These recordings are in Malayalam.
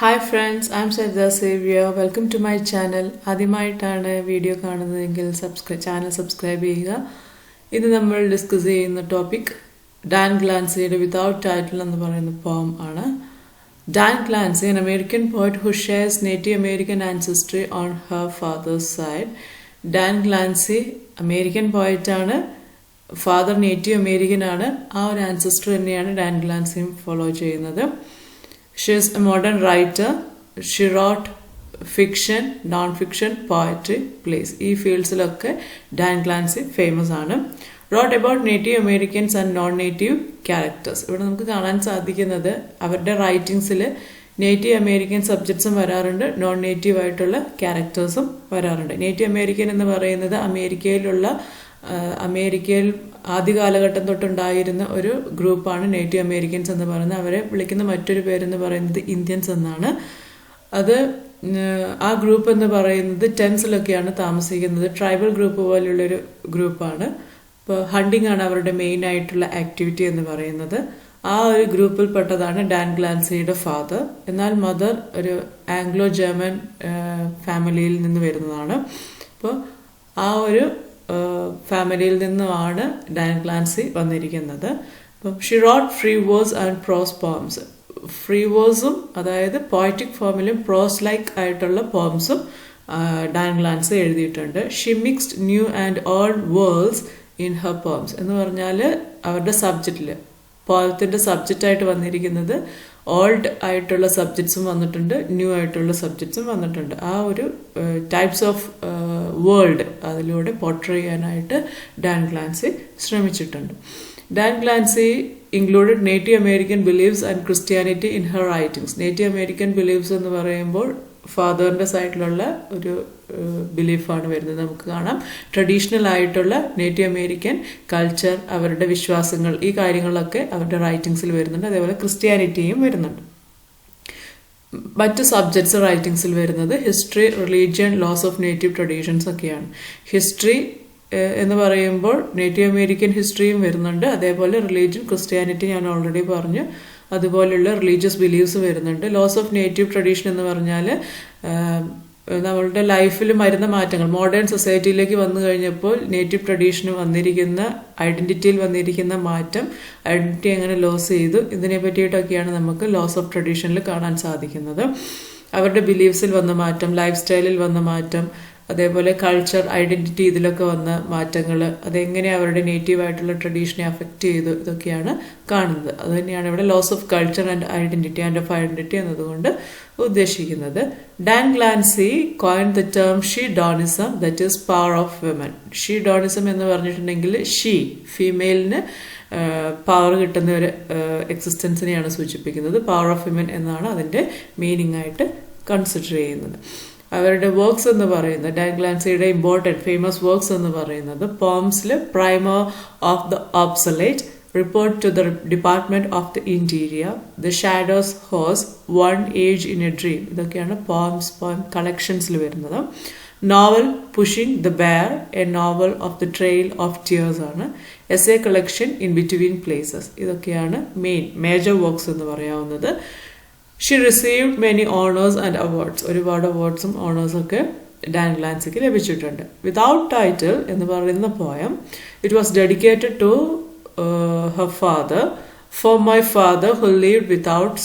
Hi friends, I'm Sarda Xavier. Welcome to my channel. ആദ്യമായിട്ടാണ് വീഡിയോ കാണുന്നതെങ്കിൽ ചാനൽ സബ്സ്ക്രൈബ് ചെയ്യുക. ഇത് നമ്മൾ ഡിസ്കസ് ചെയ്യുന്ന ടോപ്പിക് ഡാൻ ഗ്ലാൻസിയുടെ വിതൗട്ട് ടൈറ്റിൽ എന്ന് പറയുന്ന പോം ആണ്. Dan Clancy, an American poet who shares Native American ancestry on her father's side. Dan Clancy, American poet ആണ്. ഫാദർ നേറ്റീവ് അമേരിക്കൻ ആണ്. ആ ഒരു ആൻസസ്റ്റർ തന്നെയാണ് ഡാൻ ഗ്ലാൻസിയും ഫോളോ ചെയ്യുന്നത്. She is a modern writer. She wrote fiction, non-fiction, poetry, plays. ഈ ഫീൽഡ്സിലൊക്കെ ഡാൻ ഗ്ലാൻസി ഫേമസ് ആണ്. Wrote about Native Americans and non-native characters. ഇവിടെ നമുക്ക് കാണാൻ സാധിക്കുന്നത് അവരുടെ റൈറ്റിംഗ്സിൽ നേറ്റീവ് അമേരിക്കൻ സബ്ജക്ട്സും വരാറുണ്ട്, നോൺ നേറ്റീവ് ആയിട്ടുള്ള ക്യാരക്ടേഴ്സും വരാറുണ്ട്. നേറ്റീവ് അമേരിക്കൻ എന്ന് പറയുന്നത് അമേരിക്കയിൽ ആദ്യ കാലഘട്ടം തൊട്ടുണ്ടായിരുന്ന ഒരു ഗ്രൂപ്പാണ് നേറ്റീവ് അമേരിക്കൻസ് എന്ന് പറയുന്നത്. അവരെ വിളിക്കുന്ന മറ്റൊരു പേരെന്ന് പറയുന്നത് ഇന്ത്യൻസ് എന്നാണ്. അത് ആ ഗ്രൂപ്പ് എന്ന് പറയുന്നത് ടെൻസിലൊക്കെയാണ് താമസിക്കുന്നത്. ട്രൈബൽ ഗ്രൂപ്പ് പോലെയുള്ളൊരു ഗ്രൂപ്പാണ്. ഇപ്പോൾ ഹണ്ടിങ് ആണ് അവരുടെ മെയിൻ ആയിട്ടുള്ള ആക്ടിവിറ്റി എന്ന് പറയുന്നത്. ആ ഒരു ഗ്രൂപ്പിൽ പെട്ടതാണ് ഡാൻ ഗ്ലാൻസിയുടെ ഫാദർ. എന്നാൽ മദർ ഒരു ആംഗ്ലോ ജർമ്മൻ ഫാമിലിയിൽ നിന്ന് വരുന്നതാണ്. അപ്പോൾ ആ ഒരു ഫാമിലിയിൽ നിന്നുമാണ് ഡാൻ ഗ്ലാൻസി വന്നിരിക്കുന്നത്. അപ്പം she wrote free verse and prose poems. Free വേഴ്സും അതായത് പോയറ്റിക് ഫോമിലും പ്രോസ് ലൈക്ക് ആയിട്ടുള്ള പോംസും ഡാൻ ഗ്ലാൻസി എഴുതിയിട്ടുണ്ട്. She mixed new and old words in her poems എന്ന് പറഞ്ഞാൽ അവരുടെ സബ്ജക്റ്റിൽ പോയത്തിൻ്റെ സബ്ജക്റ്റായിട്ട് വന്നിരിക്കുന്നത് ഓൾഡ് ആയിട്ടുള്ള സബ്ജക്ട്സും വന്നിട്ടുണ്ട്, ന്യൂ ആയിട്ടുള്ള സബ്ജക്ട്സും വന്നിട്ടുണ്ട്. ആ ഒരു ടൈപ്സ് ഓഫ് വേൾഡ് അതിലൂടെ പോർട്രേ ചെയ്യാനായിട്ട് ഡാൻ ഗ്ലാൻസി ശ്രമിച്ചിട്ടുണ്ട്. Diane Glancy included Native American beliefs and Christianity in her writings. Native American beliefs എന്ന് പറയുമ്പോൾ ഫാദറിൻ്റെ സൈഡിലുള്ള ഒരു ബിലീഫാണ് വരുന്നത്. നമുക്ക് കാണാം ട്രഡീഷണൽ ആയിട്ടുള്ള നേറ്റീവ് അമേരിക്കൻ കൾച്ചർ, അവരുടെ വിശ്വാസങ്ങൾ, ഈ കാര്യങ്ങളൊക്കെ അവരുടെ റൈറ്റിംഗ്സിൽ വരുന്നുണ്ട്. അതേപോലെ ക്രിസ്ത്യാനിറ്റിയും വരുന്നുണ്ട്. മറ്റ് സബ്ജക്ട്സ് റൈറ്റിംഗ്സിൽ വരുന്നത് history, religion, loss of native traditions ഒക്കെയാണ്. ഹിസ്റ്ററി എന്ന് പറയുമ്പോൾ നേറ്റീവ് അമേരിക്കൻ ഹിസ്റ്ററിയും വരുന്നുണ്ട്. അതേപോലെ റിലീജിയൻ, ക്രിസ്ത്യാനിറ്റി ഞാൻ ഓൾറെഡി പറഞ്ഞു, അതുപോലുള്ള റിലീജിയസ് ബിലീവ്സ് വരുന്നുണ്ട്. ലോസ് ഓഫ് നേറ്റീവ് ട്രഡീഷൻ എന്ന് പറഞ്ഞാൽ നമ്മളുടെ ലൈഫിൽ വരുന്ന മാറ്റങ്ങൾ, മോഡേൺ സൊസൈറ്റിയിലേക്ക് വന്നു കഴിഞ്ഞപ്പോൾ നേറ്റീവ് ട്രഡീഷന് വന്നിരിക്കുന്ന ഐഡന്റിറ്റിയിൽ വന്നിരിക്കുന്ന മാറ്റം, ഐഡന്റിറ്റി എങ്ങനെ ലോസ് ചെയ്തു, ഇതിനെ പറ്റിയിട്ടൊക്കെയാണ് നമുക്ക് ലോസ് ഓഫ് ട്രഡീഷനിൽ കാണാൻ സാധിക്കുന്നത്. അവരുടെ ബിലീവ്സിൽ വന്ന മാറ്റം, ലൈഫ് സ്റ്റൈലിൽ വന്ന മാറ്റം, അതേപോലെ കൾച്ചർ, ഐഡന്റിറ്റി, ഇതിലൊക്കെ വന്ന മാറ്റങ്ങൾ, അതെങ്ങനെ അവരുടെ നേറ്റീവ് ആയിട്ടുള്ള ട്രഡീഷനെ അഫക്റ്റ് ചെയ്തു, ഇതൊക്കെയാണ് കാണുന്നത്. അത് തന്നെയാണ് ഇവിടെ loss of culture and identity of identity എന്നതുകൊണ്ട് ഉദ്ദേശിക്കുന്നത്. Diane Glancy coined the term shedonism, that is power of women. Shedonism എന്ന് പറഞ്ഞിട്ടുണ്ടെങ്കിൽ ഫീമെയിലിന് പവർ കിട്ടുന്ന ഒരു എക്സിസ്റ്റൻസിനെയാണ് സൂചിപ്പിക്കുന്നത്. പവർ ഓഫ് വിമൻ എന്നാണ് അതിൻ്റെ മീനിങ് ആയിട്ട് കൺസിഡർ ചെയ്യുന്നത്. അവരുടെ വർക്ക്സ് എന്ന് പറയുന്നത്, ഡാൻ ഗ്ലാൻസിയുടെ ഇമ്പോർട്ടൻറ്റ് ഫേമസ് വർക്ക്സ് എന്ന് പറയുന്നത് പോംസിൽ primer of the obsolete, report to the department of the interior, the shadow's horse, one age in a dream, ഇതൊക്കെയാണ് പോം കളക്ഷൻസിൽ വരുന്നത്. Novel pushing the bear, a novel of the trail of tears ആണ്. Essay collection in between places, ഇതൊക്കെയാണ് മേജർ വർക്ക്സ് എന്ന് പറയാവുന്നത്. She received many honours and awards. ഒരുപാട് അവാർഡ്സും ഓണേഴ്സും ഒക്കെ ഡാൻ ഗ്ലാൻസിക്ക് ലഭിച്ചിട്ടുണ്ട്. വിതൗട്ട് ടൈറ്റിൽ എന്ന് പറയുന്ന poem it was dedicated to her father, for my father who lived without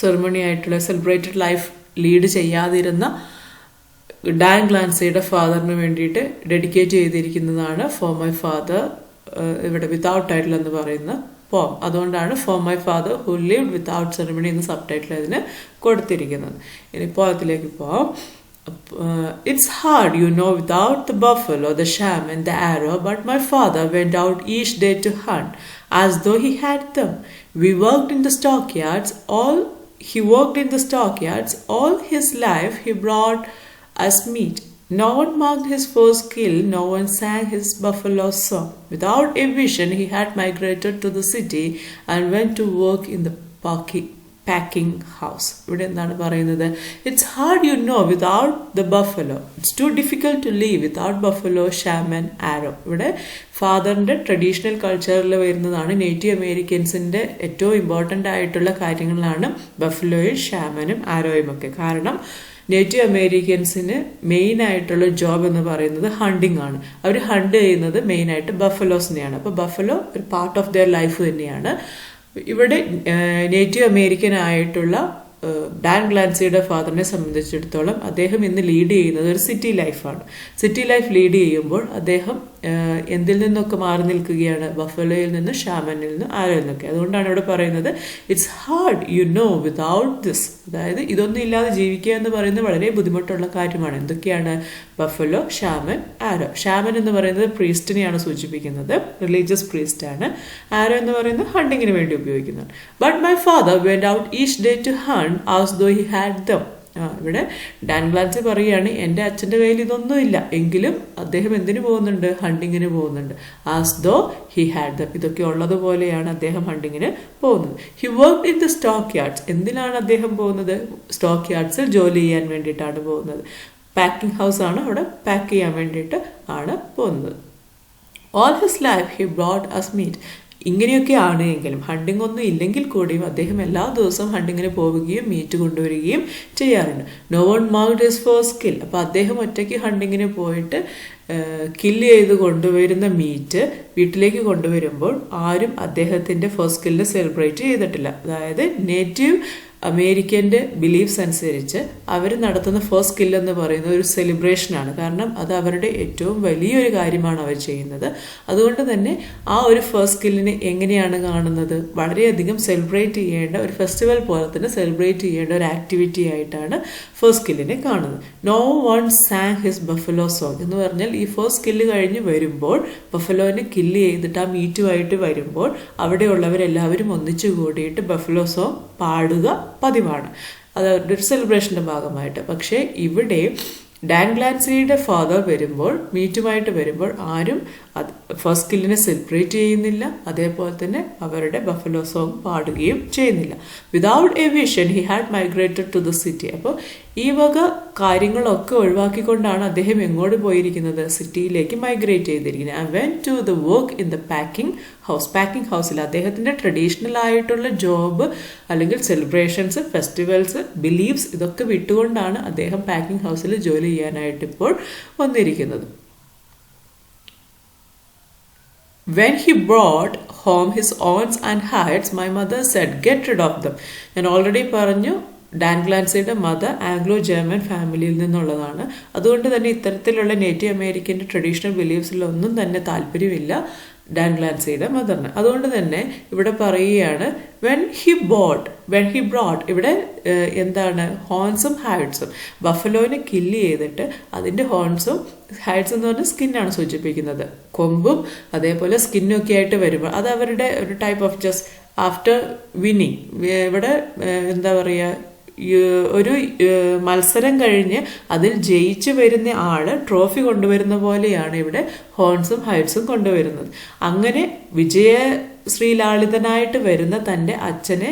ceremony ആയിട്ടുള്ള സെലിബ്രേറ്റഡ് ലൈഫ് ലീഡ് ചെയ്യാതിരുന്ന ഡാൻ ഗ്ലാൻസിയുടെ ഫാദറിന് വേണ്ടിയിട്ട് ഡെഡിക്കേറ്റ് ചെയ്തിരിക്കുന്നതാണ് ഫോർ മൈ ഫാദർ, ഇവിടെ വിതൗട്ട് ടൈറ്റിൽ എന്ന് പറയുന്ന പോം. അതുകൊണ്ടാണ് for my father who lived without ceremony എന്ന സബ് ടൈറ്റിൽ അതിന് കൊടുത്തിരിക്കുന്നത്. ഇനി പോയത്തിലേക്ക് പോവാം. It's hard, without the buffalo, the sham and the arrow, but my father went out each day to hunt, as though he had them. He worked in the stockyards all his life. He brought us meat. No one marked his first kill, no one sang his buffalo song. Without a vision, he had migrated to the city and went to work in the packing house. ഇവിടെ എന്താണ് പറയുന്നത്? It's hard you know without the buffalo, it's too difficult to leave without buffalo, shaman, arrow. ഇവിടെ ഫാദറിന്റെ ട്രഡീഷണൽ കൾച്ചറിൽ വരുന്നതാണ്. നേറ്റീവ് അമേരിക്കൻസിന്റെ ഏറ്റവും ഇമ്പോർട്ടൻ്റ് ആയിട്ടുള്ള കാര്യങ്ങളാണ് ബഫലോയും ഷാമനും ആരോയും ഒക്കെ. കാരണം നേറ്റീവ് അമേരിക്കൻസിന് മെയിൻ ആയിട്ടുള്ള ജോബ് എന്ന് പറയുന്നത് ഹണ്ടിങ് ആണ്. അവർ ഹണ്ട് ചെയ്യുന്നത് മെയിനായിട്ട് ബഫലോസിനെയാണ്. അപ്പോൾ ബഫലോ ഒരു പാർട്ട് ഓഫ് ദെയർ ലൈഫ് തന്നെയാണ്. ഇവിടെ നേറ്റീവ് അമേരിക്കൻ ആയിട്ടുള്ള ഡാൻ ഗ്ലാൻസിയുടെ ഫാദറിനെ സംബന്ധിച്ചിടത്തോളം അദ്ദേഹം ഇന്ന് ലീഡ് ചെയ്യുന്നത് ഒരു സിറ്റി ലൈഫാണ്. സിറ്റി ലൈഫ് ലീഡ് ചെയ്യുമ്പോൾ അദ്ദേഹം എന്തിൽ നിന്നൊക്കെ മാറി നിൽക്കുകയാണ്? ബഫലോയിൽ നിന്ന്, ഷാമനിൽ നിന്ന്, ആരോയിൽ നിന്നൊക്കെ. അതുകൊണ്ടാണ് ഇവിടെ പറയുന്നത് it's hard you know without this. അതായത് ഇതൊന്നും ഇല്ലാതെ ജീവിക്കുക എന്ന് പറയുന്നത് വളരെ ബുദ്ധിമുട്ടുള്ള കാര്യമാണ്. എന്തൊക്കെയാണ്? ബഫലോ, ഷാമൻ, ആരോ. ഷാമൻ എന്ന് പറയുന്നത് പ്രീസ്റ്റിനെയാണ് സൂചിപ്പിക്കുന്നത്, റിലീജിയസ് പ്രീസ്റ്റ് ആണ്. ആരോ എന്ന് പറയുന്നത് ഹണ്ടിങ്ങിന് വേണ്ടി ഉപയോഗിക്കുന്നതാണ്. But my father went out each day to hunt as though he had them. ഇവിടെ ഡാൻ ഗ്ലാൻസി പറയുകയാണ്, എൻ്റെ അച്ഛൻ്റെ കയ്യിൽ ഇതൊന്നും ഇല്ല, എങ്കിലും അദ്ദേഹം എന്തിനു പോകുന്നുണ്ട്? ഹണ്ടിങ്ങിന് പോകുന്നുണ്ട്. As though he had them. ഇതൊക്കെ ഉള്ളതുപോലെയാണ് അദ്ദേഹം ഹണ്ടിങ്ങിന് പോകുന്നത്. He work in the stockyards. എന്തിനാണ് അദ്ദേഹം പോകുന്നത്? സ്റ്റോക്ക് യാർഡ്സിൽ ജോലി ചെയ്യാൻ വേണ്ടിയിട്ടാണ് പോകുന്നത്. പാക്കിംഗ് ഹൗസ് ആണ്, അവിടെ പാക്ക് ചെയ്യാൻ വേണ്ടിയിട്ട് ആണ് പോകുന്നത്. All his life he brought us meat. ഇങ്ങനെയൊക്കെയാണ് എങ്കിലും ഹണ്ടിങ് ഒന്നും ഇല്ലെങ്കിൽ കൂടിയും അദ്ദേഹം എല്ലാ ദിവസവും ഹണ്ടിങ്ങിന് പോവുകയും മീറ്റ് കൊണ്ടുവരികയും ചെയ്യാറുണ്ട്. No one marked his first kill. അപ്പോൾ അദ്ദേഹം ഒറ്റയ്ക്ക് ഹണ്ടിങ്ങിന് പോയിട്ട് കില്ല് ചെയ്ത് കൊണ്ടുവരുന്ന മീറ്റ് വീട്ടിലേക്ക് കൊണ്ടുവരുമ്പോൾ ആരും അദ്ദേഹത്തിൻ്റെ ഫസ്റ്റ് കില്ലിന് സെലിബ്രേറ്റ് ചെയ്തിട്ടില്ല. അതായത് നേറ്റീവ് അമേരിക്കൻ്റെ ബിലീഫ്സ് അനുസരിച്ച് അവർ നടത്തുന്ന ഫസ്റ്റ് കിൽ എന്ന് പറയുന്നത് ഒരു സെലിബ്രേഷനാണ്. കാരണം അത് അവരുടെ ഏറ്റവും വലിയൊരു കാര്യമാണ് അവർ ചെയ്യുന്നത്. അതുകൊണ്ട് തന്നെ ആ ഒരു ഫസ്റ്റ് കില്ലിനെ എങ്ങനെയാണ് കാണുന്നത്? വളരെയധികം സെലിബ്രേറ്റ് ചെയ്യേണ്ട ഒരു ഫെസ്റ്റിവൽ പോലെ തന്നെ സെലിബ്രേറ്റ് ചെയ്യേണ്ട ഒരു ആക്ടിവിറ്റി ആയിട്ടാണ് ഫസ്റ്റ് കില്ലിനെ കാണുന്നത്. No one sang his buffalo song എന്ന് പറഞ്ഞാൽ ഈ ഫസ്റ്റ് കില്ല് കഴിഞ്ഞ് വരുമ്പോൾ, ബഫലോനെ കില്ല് ചെയ്തിട്ട് ആ മീറ്റുമായിട്ട് വരുമ്പോൾ അവിടെയുള്ളവരെല്ലാവരും ഒന്നിച്ചു കൂടിയിട്ട് ബഫലോ സോങ് പാടുക പതിവാണ്. അത് ഒരു സെലിബ്രേഷൻ്റെ ഭാഗമായിട്ട്. പക്ഷേ ഇവിടെ ഡാൻ ഗ്ലാൻസിയുടെ ഫാദർ വരുമ്പോൾ, മീറ്റുമായിട്ട് വരുമ്പോൾ ആരും അത് ഫസ്റ്റ് കില്ലിനെ സെലിബ്രേറ്റ് ചെയ്യുന്നില്ല. അതേപോലെ തന്നെ അവരുടെ ബഫലോ സോങ് പാടുകയും ചെയ്യുന്നില്ല. Without a vision he had migrated to the city. അപ്പോൾ ഈ വക കാര്യങ്ങളൊക്കെ ഒഴിവാക്കിക്കൊണ്ടാണ് അദ്ദേഹം എങ്ങോട്ട് പോയിരിക്കുന്നത്? സിറ്റിയിലേക്ക് മൈഗ്രേറ്റ് ചെയ്തിരിക്കുന്നത്. I went to the work in the packing house. Packing ഹൗസിൽ അദ്ദേഹത്തിൻ്റെ ട്രഡീഷണൽ ആയിട്ടുള്ള ജോബ് അല്ലെങ്കിൽ സെലിബ്രേഷൻസ്, ഫെസ്റ്റിവൽസ്, ബിലീഫ്സ് ഇതൊക്കെ വിട്ടുകൊണ്ടാണ് അദ്ദേഹം പാക്കിംഗ് ഹൗസിൽ ജോലി ചെയ്യാനായിട്ട് ഇപ്പോൾ വന്നിരിക്കുന്നത്. When he brought home his owns and hides, my mother said, get rid of them. ഞാൻ ഓൾറെഡി പറഞ്ഞു, ഡാൻ ഗ്ലാൻസിയുടെ മദർ ആംഗ്ലോ ജർമ്മൻ ഫാമിലിയിൽ നിന്നുള്ളതാണ്. അതുകൊണ്ട് തന്നെ ഇത്തരത്തിലുള്ള നേറ്റീവ് അമേരിക്കൻ്റെ ട്രഡീഷണൽ ബിലീഫ്സിലൊന്നും തന്നെ താല്പര്യമില്ല ഡാൻ ഗ്ലാൻസിയുടെ മദറിന്. അതുകൊണ്ട് തന്നെ ഇവിടെ പറയുകയാണ് വെൻ ഹി ബ്രോട്ട്. ഇവിടെ എന്താണ്? ഹോൺസും ഹൈഡ്സും. ബഫലോനെ കില്ല് ചെയ്തിട്ട് അതിൻ്റെ ഹോൺസും, ഹൈഡ്സ് എന്ന് പറഞ്ഞാൽ സ്കിന്നാണ് സൂചിപ്പിക്കുന്നത്, കൊമ്പും അതേപോലെ സ്കിന്നും ഒക്കെ ആയിട്ട് വരുമ്പോൾ അത് അവരുടെ ഒരു type of just after winning. ഇവിടെ എന്താ പറയുക, ഒരു മത്സരം കഴിഞ്ഞ് അതിൽ ജയിച്ചു വരുന്ന ആള് ട്രോഫി കൊണ്ടുവരുന്ന പോലെയാണ് ഇവിടെ ഹോൺസും ഹൈഡ്സും കൊണ്ടുവരുന്നത്. അങ്ങനെ വിജയശ്രീലാളിതനായിട്ട് വരുന്ന തൻ്റെ അച്ഛനെ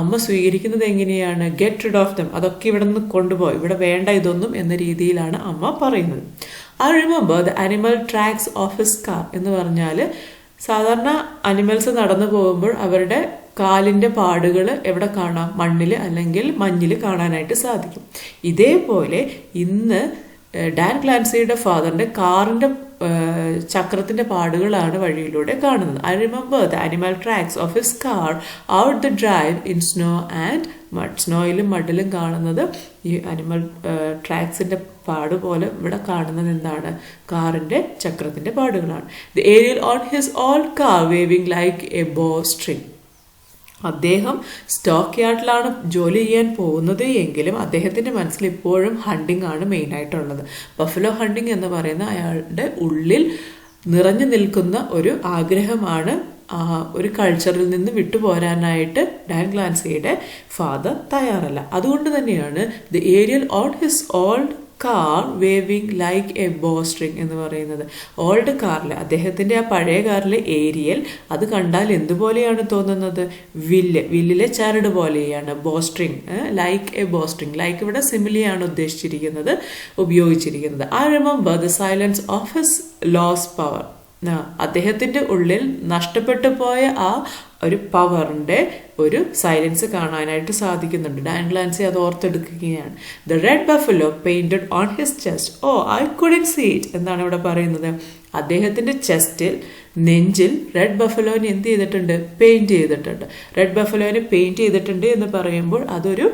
അമ്മ സ്വീകരിക്കുന്നത് എങ്ങനെയാണ്? Get rid of them. അതൊക്കെ ഇവിടെ നിന്ന് കൊണ്ടുപോയി, ഇവിടെ വേണ്ട ഇതൊന്നും എന്ന രീതിയിലാണ് അമ്മ പറയുന്നത്. I remember the animal tracks of his car എന്ന് പറഞ്ഞാൽ സാധാരണ അനിമൽസ് നടന്നു പോകുമ്പോൾ അവരുടെ കാലിൻ്റെ പാടുകൾ എവിടെ കാണാം? മണ്ണിൽ അല്ലെങ്കിൽ മഞ്ഞിൽ കാണാനായിട്ട് സാധിക്കും. ഇതേപോലെ ഇന്ന് ഡാൻ ഗ്ലാൻസിയുടെ ഫാദറിൻ്റെ കാറിൻ്റെ ചക്രത്തിൻ്റെ പാടുകളാണ് വഴിയിലൂടെ കാണുന്നത്. I remember the animal tracks of his car out the drive in snow and mud. സ്നോയിലും മഡിലും കാണുന്നത് ഈ അനിമൽ ട്രാക്സിൻ്റെ പാട് പോലെ ഇവിടെ കാണുന്നത് എന്താണ്? കാറിൻ്റെ ചക്രത്തിൻ്റെ പാടുകളാണ്. The aerial on his old car waving like a bow string. അദ്ദേഹം സ്റ്റോക്ക് യാർഡിലാണ് ജോലി ചെയ്യാൻ പോകുന്നത് എങ്കിലും അദ്ദേഹത്തിൻ്റെ മനസ്സിൽ ഇപ്പോഴും ഹണ്ടിങ് ആണ് മെയിനായിട്ടുള്ളത്. ബഫലോ ഹണ്ടിങ് എന്ന് പറയുന്ന അയാളുടെ ഉള്ളിൽ നിറഞ്ഞു നിൽക്കുന്ന ഒരു ആഗ്രഹമാണ്. ഒരു കൾച്ചറിൽ നിന്ന് വിട്ടുപോരാനായിട്ട് ഡാൻ ഗ്ലാൻസിയുടെ ഫാദർ തയ്യാറല്ല. അതുകൊണ്ട് തന്നെയാണ് the aerial on his old car waving like a bow string എന്ന് പറയുന്നത്. ഓൾഡ് കാറിൽ, അദ്ദേഹത്തിൻ്റെ ആ പഴയ കാറിലെ ഏരിയൽ, അത് കണ്ടാൽ എന്തുപോലെയാണ് തോന്നുന്നത്? വില്ലിലെ ചരട് പോലെയാണ്. Bow string, like a bow string. Like ഇവിടെ സിമിലിയാണ് ഉദ്ദേശിച്ചിരിക്കുന്നത്, ഉപയോഗിച്ചിരിക്കുന്നത്. I remember the silence of his lost power. അദ്ദേഹത്തിൻ്റെ ഉള്ളിൽ നഷ്ടപ്പെട്ടു പോയ ആ ഒരു പവറിൻ്റെ ഒരു സൈലൻസ് കാണാനായിട്ട് സാധിക്കുന്നുണ്ട്. ഡാൻഗ്ലാൻസി അത് ഓർത്തെടുക്കുകയാണ്. The red buffalo painted on his chest. Oh I couldn't see it എന്നാണ് ഇവിടെ പറയുന്നത്. അദ്ദേഹത്തിൻ്റെ ചെസ്റ്റിൽ, നെഞ്ചിൽ റെഡ് ബഫലോനെ എന്ത് ചെയ്തിട്ടുണ്ട്? പെയിന്റ് ചെയ്തിട്ടുണ്ട്. റെഡ് ബഫലോനെ പെയിന്റ് ചെയ്തിട്ടുണ്ട് എന്ന് പറയുമ്പോൾ അതൊരു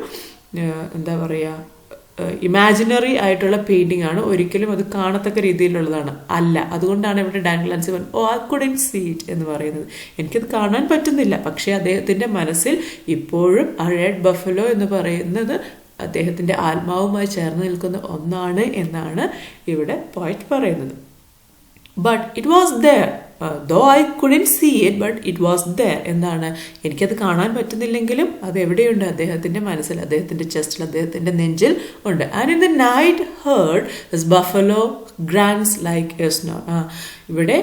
എന്താ പറയുക, ഇമാജിനറി ആയിട്ടുള്ള പെയിന്റിംഗ് ആണ്. ഒരിക്കലും അത് കാണത്തക്ക രീതിയിലുള്ളതാണ് അല്ല. അതുകൊണ്ടാണ് ഇവിടെ ഡാൻഗ്ലാൻസി ഓ ഐ കുഡന്റ് സീ ഇറ്റ് എന്ന് പറയുന്നത്. എനിക്കത് കാണാൻ പറ്റുന്നില്ല, പക്ഷേ അദ്ദേഹത്തിൻ്റെ മനസ്സിൽ ഇപ്പോഴും ആ റെഡ് ബഫലോ എന്ന് പറയുന്നത് അദ്ദേഹത്തിൻ്റെ ആത്മാവുമായി ചേർന്ന് നിൽക്കുന്ന ഒന്നാണ് എന്നാണ് ഇവിടെ പോയിറ്റ് പറയുന്നത്. But it was there, though I couldn't see it, but it was there. എന്താണ്? എനിക്കത് കാണാൻ പറ്റുന്നില്ലെങ്കിലും അത് എവിടെയുണ്ട്? അദ്ദേഹത്തിൻ്റെ മനസ്സിൽ, അദ്ദേഹത്തിൻ്റെ ചെസ്റ്റിൽ, അദ്ദേഹത്തിൻ്റെ നെഞ്ചിൽ ഉണ്ട്. And in the night heard his buffalo grants like A snow. ഇവിടെ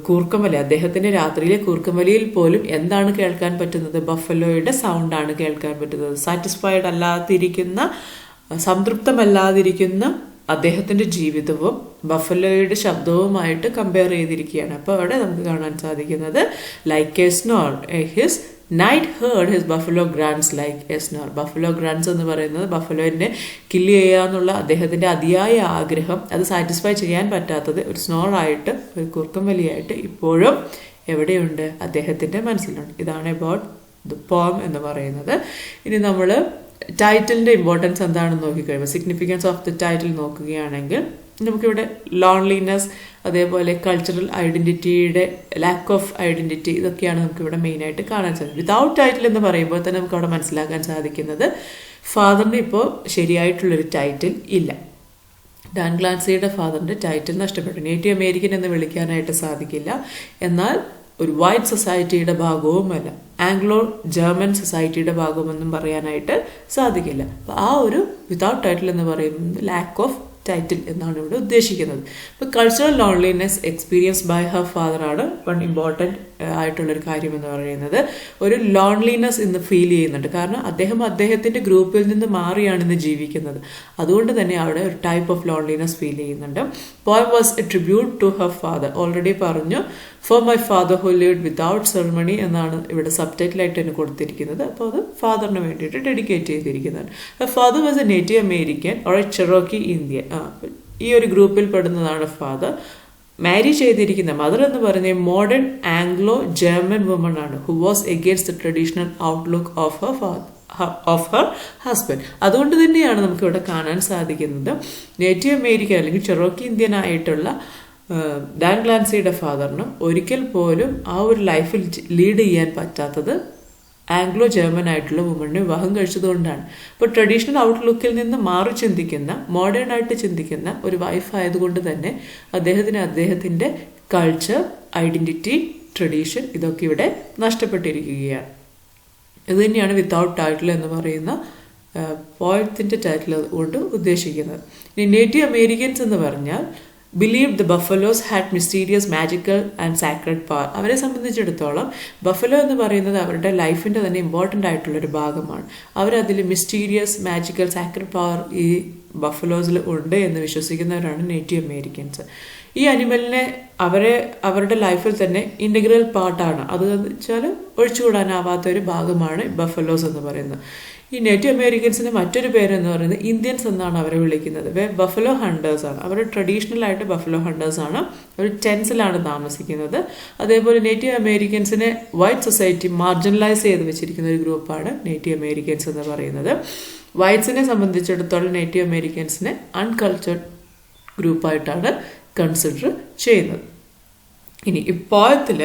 കൂർക്കമല, അദ്ദേഹത്തിൻ്റെ രാത്രിയിലെ കൂർക്കമലയിൽ പോലും എന്താണ് കേൾക്കാൻ പറ്റുന്നത്? ബഫലോയുടെ സൗണ്ടാണ് കേൾക്കാൻ പറ്റുന്നത്. സാറ്റിസ്ഫൈഡ് അല്ലാതിരിക്കുന്ന, സംതൃപ്തമല്ലാതിരിക്കുന്ന അദ്ദേഹത്തിൻ്റെ ജീവിതവും ബഫലോയുടെ ശബ്ദവുമായിട്ട് കമ്പയർ ചെയ്തിരിക്കുകയാണ്. അപ്പോൾ അവിടെ നമുക്ക് കാണാൻ സാധിക്കുന്നത് like A snore, his night heard his buffalo grants like A snore. Buffalo grants എന്ന് പറയുന്നത് ബഫലോനെ കില്ല് ചെയ്യാന്നുള്ള അദ്ദേഹത്തിൻ്റെ അതിയായ ആഗ്രഹം, അത് സാറ്റിസ്ഫൈ ചെയ്യാൻ പറ്റാത്തത് ഒരു സ്നോറായിട്ട്, ഒരു കുറുക്കം വലിയായിട്ട് ഇപ്പോഴും എവിടെയുണ്ട്? അദ്ദേഹത്തിൻ്റെ മനസ്സിലുണ്ട്. ഇതാണ് അബൌട്ട് ദ പോം എന്ന് പറയുന്നത്. ഇനി നമ്മൾ ടൈറ്റിലിൻ്റെ ഇമ്പോർട്ടൻസ് എന്താണെന്ന് നോക്കിക്കഴിയുമ്പോൾ, സിഗ്നിഫിക്കൻസ് ഓഫ് ദ ടൈറ്റിൽ നോക്കുകയാണെങ്കിൽ നമുക്കിവിടെ ലോൺലിനെസ്, അതേപോലെ കൾച്ചറൽ ഐഡൻറ്റിറ്റിയുടെ ലാക്ക് ഓഫ് ഐഡൻറ്റിറ്റി, ഇതൊക്കെയാണ് നമുക്കിവിടെ മെയിനായിട്ട് കാണാൻ സാധിക്കും. വിതൗട്ട് ടൈറ്റിൽ എന്ന് പറയുമ്പോൾ തന്നെ നമുക്ക് അവിടെ മനസ്സിലാക്കാൻ സാധിക്കുന്നത് ഫാദറിന് ഇപ്പോൾ ശരിയായിട്ടുള്ളൊരു ടൈറ്റിൽ ഇല്ല. ഡാൻഗ്ലാൻസിയുടെ ഫാദറിൻ്റെ ടൈറ്റിൽ നഷ്ടപ്പെട്ടു. നേറ്റീവ് അമേരിക്കൻ എന്ന് വിളിക്കാനായിട്ട് സാധിക്കില്ല. എന്നാൽ ഒരു വൈറ്റ് സൊസൈറ്റിയുടെ ഭാഗവുമല്ല, ആംഗ്ലോ ജർമ്മൻ സൊസൈറ്റിയുടെ ഭാഗമൊന്നും പറയാനായിട്ട് സാധിക്കില്ല. അപ്പോൾ ആ ഒരു വിതൗട്ട് ടൈറ്റിൽ എന്ന് പറയുന്നത് ലാക്ക് ഓഫ് ടൈറ്റിൽ എന്നാണ് ഇവിടെ ഉദ്ദേശിക്കുന്നത്. ഇപ്പോൾ cultural loneliness experience by her father ആണ് വൺ ഇമ്പോർട്ടൻറ്റ് ആയിട്ടുള്ളൊരു കാര്യം എന്ന് പറയുന്നത്. ഒരു ലോൺലിനെസ് ഇന്ന് ഫീൽ ചെയ്യുന്നുണ്ട്. കാരണം അദ്ദേഹത്തിൻ്റെ ഗ്രൂപ്പിൽ നിന്ന് മാറിയാണ് ഇന്ന് ജീവിക്കുന്നത്. അതുകൊണ്ട് തന്നെ അവിടെ ഒരു ടൈപ്പ് ഓഫ് ലോൺലിനെസ് ഫീൽ ചെയ്യുന്നുണ്ട്. Poem was a tribute to her father. Already പറഞ്ഞു, for my father who lived without ceremony എന്നാണ് ഇവിടെ സബ് ടൈറ്റിലായിട്ട് തന്നെ കൊടുത്തിരിക്കുന്നത്. അപ്പോൾ അത് ഫാദറിന് വേണ്ടിയിട്ട് ഡെഡിക്കേറ്റ് ചെയ്തിരിക്കുന്നതാണ്. Father was a native American or a Cherokee Indian. ഈ ഒരു ഗ്രൂപ്പിൽ പെടുന്നതാണ് ഫാദർ. മാരി ചെയ്തിരിക്കുന്ന മദർ എന്ന് പറയുന്നത് മോഡേൺ ആംഗ്ലോ ജർമ്മൻ വുമൺ ആണ്, who was against the traditional outlook of her husband. അതുകൊണ്ട് തന്നെയാണ് നമുക്കിവിടെ കാണാൻ സാധിക്കുന്നത് നേറ്റീവ് അമേരിക്കൻ അല്ലെങ്കിൽ ചെറോക്കി ഇന്ത്യൻ ആയിട്ടുള്ള ഡാൻഗ്ലാൻസിയുടെ ഫാദറിന് ഒരിക്കൽ പോലും ആ ഒരു ലൈഫിൽ ലീഡ് ചെയ്യാൻ പറ്റാത്തത് ആംഗ്ലോ ജർമ്മൻ ആയിട്ടുള്ള വുമണിനെ വിവാഹം കഴിച്ചതുകൊണ്ടാണ്. ഇപ്പോൾ ട്രഡീഷണൽ ഔട്ട്ലുക്കിൽ നിന്ന് മാറി ചിന്തിക്കുന്ന, മോഡേൺ ആയിട്ട് ചിന്തിക്കുന്ന ഒരു വൈഫ് ആയതുകൊണ്ട് തന്നെ അദ്ദേഹത്തിൻ്റെ കൾച്ചർ, ഐഡൻറ്റിറ്റി, ട്രഡീഷൻ ഇതൊക്കെ ഇവിടെ നഷ്ടപ്പെട്ടിരിക്കുകയാണ്. ഇത് തന്നെയാണ് വിത്തൗട്ട് ടൈറ്റിൽ എന്ന് പറയുന്ന പോയത്തിൻ്റെ ടൈറ്റിൽ കൊണ്ട് ഉദ്ദേശിക്കുന്നത്. ഇനി നേറ്റീവ് അമേരിക്കൻസ് എന്ന് പറഞ്ഞാൽ believed the buffaloes had mysterious, magical and sacred power. അവരെ സംബന്ധിച്ചിടത്തോളം ബഫലോ എന്ന് പറയുന്നത് അവരുടെ ലൈഫിൻ്റെ തന്നെ ഇമ്പോർട്ടൻ്റ് ആയിട്ടുള്ളൊരു ഭാഗമാണ്. അവരതിൽ മിസ്റ്റീരിയസ്, മാജിക്കൽ, സാക്രഡ് പവർ ഈ ബഫലോസിൽ ഉണ്ട് എന്ന് വിശ്വസിക്കുന്നവരാണ് നേറ്റീവ് അമേരിക്കൻസ്. ഈ അനിമലിനെ അവരുടെ ലൈഫിൽ തന്നെ ഇൻ്റഗ്രൽ പാർട്ടാണ്. അത് വെച്ചാൽ ഒഴിച്ചുകൂടാനാവാത്തൊരു ഭാഗമാണ് ബഫലോസ് എന്ന് പറയുന്നത്. ഈ നേറ്റീവ് അമേരിക്കൻസിന് മറ്റൊരു പേരെന്ന് പറയുന്നത് ഇന്ത്യൻസ് എന്നാണ് അവരെ വിളിക്കുന്നത്. ബഫലോ ഹണ്ടേഴ്സ് ആണ്. അവർ ട്രഡീഷണൽ ആയിട്ട് ബഫലോ ഹണ്ടേഴ്സ് ആണ്. അവർ ടെൻസിലാണ് താമസിക്കുന്നത്. അതേപോലെ നേറ്റീവ് അമേരിക്കൻസിനെ വൈറ്റ് സൊസൈറ്റി മാർജിനലൈസ് ചെയ്ത് വെച്ചിരിക്കുന്ന ഒരു ഗ്രൂപ്പാണ് നേറ്റീവ് അമേരിക്കൻസ് എന്ന് പറയുന്നത്. വൈറ്റ്സിനെ സംബന്ധിച്ചിടത്തോളം നേറ്റീവ് അമേരിക്കൻസിനെ അൺകൾച്ചർഡ് ഗ്രൂപ്പായിട്ടാണ് കൺസിഡർ ചെയ്യുന്നത്. ഇനി ഈ പോയത്തിൽ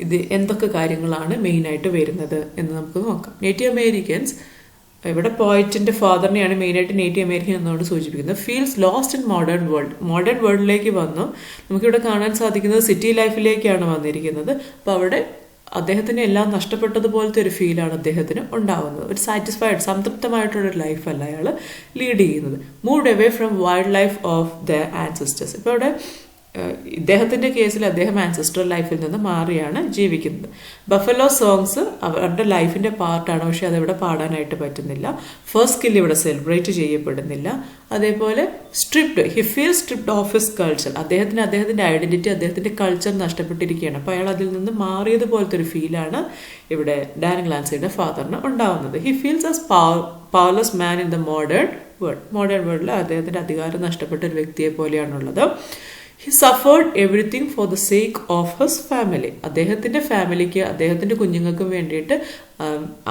ഇത് എന്തൊക്കെ കാര്യങ്ങളാണ് മെയിനായിട്ട് വരുന്നത് എന്ന് നമുക്ക് നോക്കാം. നേറ്റീവ് അമേരിക്കൻസ്, ഇവിടെ പോയിറ്റിൻ്റെ ഫാദറിനെയാണ് മെയിനായിട്ട് നേറ്റീവ് അമേരിക്കൻ എന്നോട് സൂചിപ്പിക്കുന്നത്. ഫീൽസ് ലോസ്റ്റ് ഇൻ മോഡേൺ വേൾഡിലേക്ക് വന്നു. നമുക്കിവിടെ കാണാൻ സാധിക്കുന്നത് സിറ്റി ലൈഫിലേക്കാണ് വന്നിരിക്കുന്നത്. അപ്പോൾ അവിടെ അദ്ദേഹത്തിന് എല്ലാം നഷ്ടപ്പെട്ടതുപോലത്തെ ഒരു ഫീലാണ് അദ്ദേഹത്തിന് ഉണ്ടാവുന്നത്. ഒരു സാറ്റിസ്ഫൈഡ്, സംതൃപ്തമായിട്ടുള്ളൊരു ലൈഫല്ല അയാൾ ലീഡ് ചെയ്യുന്നത്. Moved away from wild life of the ancestors. ഇപ്പോൾ ഇവിടെ ഇദ്ദേഹത്തിൻ്റെ കേസിൽ അദ്ദേഹം ആൻസസ്ട്രൽ ലൈഫിൽ നിന്ന് മാറിയാണ് ജീവിക്കുന്നത്. ബഫലോ സോങ്സ് അവരുടെ ലൈഫിൻ്റെ പാർട്ടാണ്, പക്ഷെ അതെവിടെ പാടാനായിട്ട് പറ്റുന്നില്ല. ഫസ്റ്റ് സ്കിൽ ഇവിടെ സെലിബ്രേറ്റ് ചെയ്യപ്പെടുന്നില്ല. അതേപോലെ he feel stripped of his culture. അദ്ദേഹത്തിൻ്റെ ഐഡന്റിറ്റി, അദ്ദേഹത്തിൻ്റെ കൾച്ചർ നഷ്ടപ്പെട്ടിരിക്കുകയാണ്. അപ്പോൾ അയാൾ അതിൽ നിന്ന് മാറിയതുപോലത്തെ ഒരു ഫീലാണ് ഇവിടെ ഡാൻ ഗ്ലാൻസിയുടെ ഫാദറിന് ഉണ്ടാവുന്നത്. He feels as powerless man in the modern വേൾഡിൽ അദ്ദേഹത്തിൻ്റെ അധികാരം നഷ്ടപ്പെട്ട ഒരു വ്യക്തിയെ പോലെയാണുള്ളത്. He suffered everything for the sake of his family. അദ്ദേഹത്തിൻ്റെ ഫാമിലിക്ക്, അദ്ദേഹത്തിൻ്റെ കുഞ്ഞുങ്ങൾക്കും വേണ്ടിയിട്ട്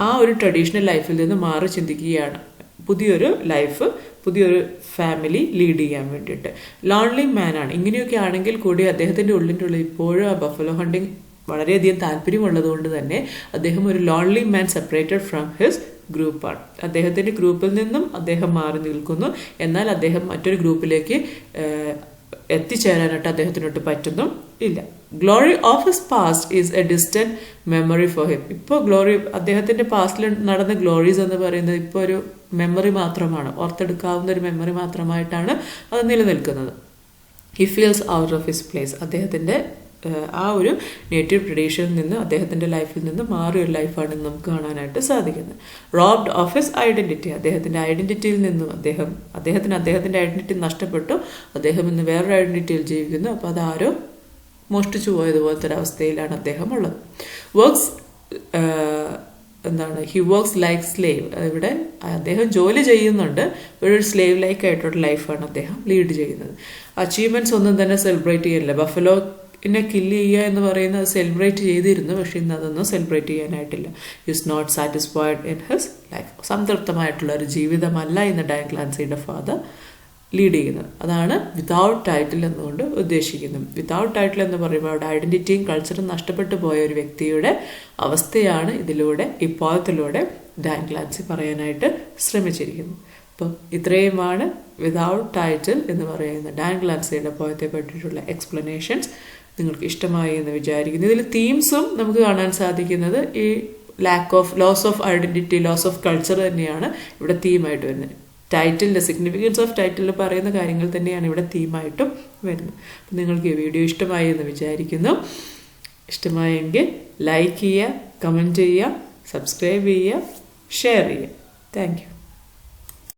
ആ ഒരു ട്രഡീഷണൽ ലൈഫിൽ നിന്ന് മാറി ചിന്തിക്കുകയാണ്. പുതിയൊരു ലൈഫ്, പുതിയൊരു ഫാമിലി ലീഡ് ചെയ്യാൻ വേണ്ടിയിട്ട്. ലോൺലി മാൻ ആണ്. ഇങ്ങനെയൊക്കെ ആണെങ്കിൽ കൂടി അദ്ദേഹത്തിൻ്റെ ഉള്ളിൻ്റെ ഉള്ളിൽ ഇപ്പോഴും ആ ബഫലോ ഹണ്ടിങ് വളരെയധികം താല്പര്യമുള്ളതുകൊണ്ട് തന്നെ അദ്ദേഹം ഒരു lonely man separated from his ഗ്രൂപ്പാണ്. അദ്ദേഹത്തിൻ്റെ ഗ്രൂപ്പിൽ നിന്നും അദ്ദേഹം മാറി നിൽക്കുന്നു. എന്നാൽ അദ്ദേഹം മറ്റൊരു ഗ്രൂപ്പിലേക്ക് എത്തിച്ചേരാനായിട്ട് അദ്ദേഹത്തിനോട്ട് പറ്റുന്നു ഇല്ല. Glory of his past is A distant memory for him. ഇപ്പോൾ അദ്ദേഹത്തിന്റെ പാസ്റ്റിൽ നടന്ന ഗ്ലോറീസ് എന്ന് പറയുന്നത് ഇപ്പോൾ ഒരു മെമ്മറി മാത്രമാണ്, ഓർത്തെടുക്കാവുന്ന ഒരു മെമ്മറി മാത്രമായിട്ടാണ് അത് നിലനിൽക്കുന്നത്. He feels out of his place. അദ്ദേഹത്തിന്റെ ആ ഒരു നേറ്റീവ് ട്രഡീഷനിൽ നിന്ന്, അദ്ദേഹത്തിൻ്റെ ലൈഫിൽ നിന്ന് മാറിയൊരു ലൈഫാണ് നമുക്ക് കാണാനായിട്ട് സാധിക്കുന്നത്. Robbed of his identity. അദ്ദേഹത്തിൻ്റെ ഐഡന്റിറ്റിയിൽ നിന്നും അദ്ദേഹത്തിൻ്റെ ഐഡന്റിറ്റി നഷ്ടപ്പെട്ടു. അദ്ദേഹം ഇന്ന് വേറൊരു ഐഡന്റിറ്റിയിൽ ജീവിക്കുന്നു. അപ്പോൾ അതാരോ മോഷ്ടിച്ചു പോയതുപോലത്തെ ഒരു അവസ്ഥയിലാണ് അദ്ദേഹം ഉള്ളത്. He works like slave. ഇവിടെ അദ്ദേഹം ജോലി ചെയ്യുന്നുണ്ട്, ഒരു സ്ലേവ് ലൈക്ക് ആയിട്ടുള്ള ലൈഫാണ് അദ്ദേഹം ലീഡ് ചെയ്യുന്നത്. അച്ചീവ്മെന്റ്സ് ഒന്നും തന്നെ സെലിബ്രേറ്റ് ചെയ്യുന്നില്ല. ബഫലോ കില്ല് ചെയ്യുക എന്ന് പറയുന്നത് സെലിബ്രേറ്റ് ചെയ്തിരുന്നു, പക്ഷെ ഇന്ന് അതൊന്നും സെലിബ്രേറ്റ് ചെയ്യാനായിട്ടില്ല. Is not satisfied in his life. സംതൃപ്തമായിട്ടുള്ള ഒരു ജീവിതമല്ല ഇന്ന് ഡാൻ ഗ്ലാൻസിയുടെ ഫാദർ ലീഡ് ചെയ്യുന്നത്. അതാണ് വിതൗട്ട് ടൈറ്റിൽ എന്നുകൊണ്ട് ഉദ്ദേശിക്കുന്നത്. വിതൗട്ട് ടൈറ്റിൽ എന്ന് പറയുമ്പോൾ അവിടെ ഐഡന്റിറ്റിയും കൾച്ചറും നഷ്ടപ്പെട്ടു പോയ ഒരു വ്യക്തിയുടെ അവസ്ഥയാണ് ഈ പോയത്തിലൂടെ ഡാൻ ഗ്ലാൻസി പറയാനായിട്ട് ശ്രമിച്ചിരിക്കുന്നത്. അപ്പം ഇത്രയുമാണ് വിതൗട്ട് ടൈറ്റിൽ എന്ന് പറയുന്ന ഡാൻ ഗ്ലാൻസിയുടെ പോയത്തെ പറ്റിയിട്ടുള്ള എക്സ്പ്ലനേഷൻസ്. നിങ്ങൾക്ക് ഇഷ്ടമായി എന്ന് വിചാരിക്കുന്നു. ഇതിൽ തീംസും നമുക്ക് കാണാൻ സാധിക്കുന്നത് ഈ loss of identity, loss of culture തന്നെയാണ് ഇവിടെ തീമായിട്ട് വരുന്നത്. ടൈറ്റിലിൻ്റെ സിഗ്നിഫിക്കൻസ് ഓഫ് ടൈറ്റിൽ പറയുന്ന കാര്യങ്ങൾ തന്നെയാണ് ഇവിടെ തീമായിട്ടും വരുന്നത്. അപ്പം നിങ്ങൾക്ക് ഈ വീഡിയോ ഇഷ്ടമായി എന്ന് വിചാരിക്കുന്നു. ഇഷ്ടമായെങ്കിൽ ലൈക്ക് ചെയ്യുക, കമൻറ്റ് ചെയ്യുക, സബ്സ്ക്രൈബ് ചെയ്യുക, ഷെയർ ചെയ്യുക. Thank you.